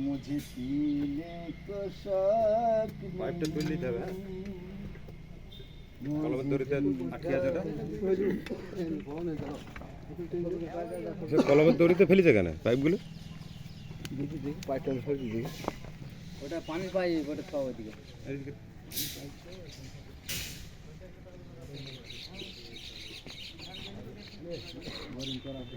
मुझे पीने को शौक পাইপটা তুলে দিতে হবে। কলমের দড়িতে আটকে আছে এটা। কলমের দড়িতে ফেলেছে কেন পাইপগুলো? দেখি দেখি পাইপটা সরিয়ে দেখি। ওটা পানির পাইপ, ওটা খাওয়া ওইদিকে। বোরিং করা আছে।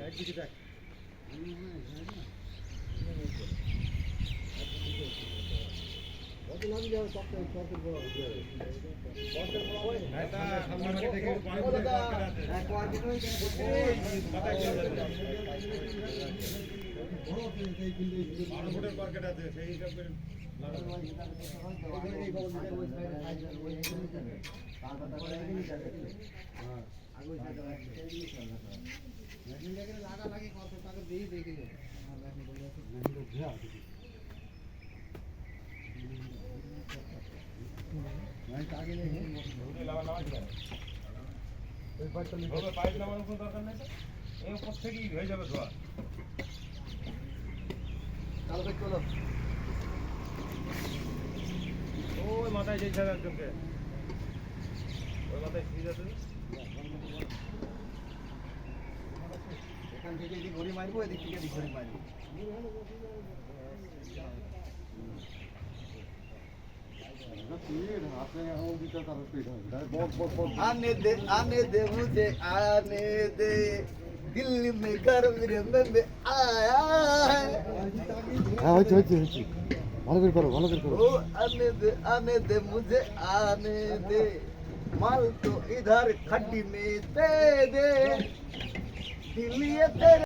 পাইপ লাগানোর কোনো দরকার নেই, এই উপর থেকেই হয়ে যাবে ধোয়া। ওই মাথায় যেই ছাড়া একজনকে, ওই মাথায় ফ্রিজ আছে, এখান থেকে এদিক ঘড়ি মারবো, এদিক থেকে এদিক ঘড়ি মারবো। आने दे मुझे आने दे, दिल में घर में आया है। हाँ भालो करो ओ आने दे मुझे आने दे, माल तो इधर खड्डी में दे दे, दिल ये तेरे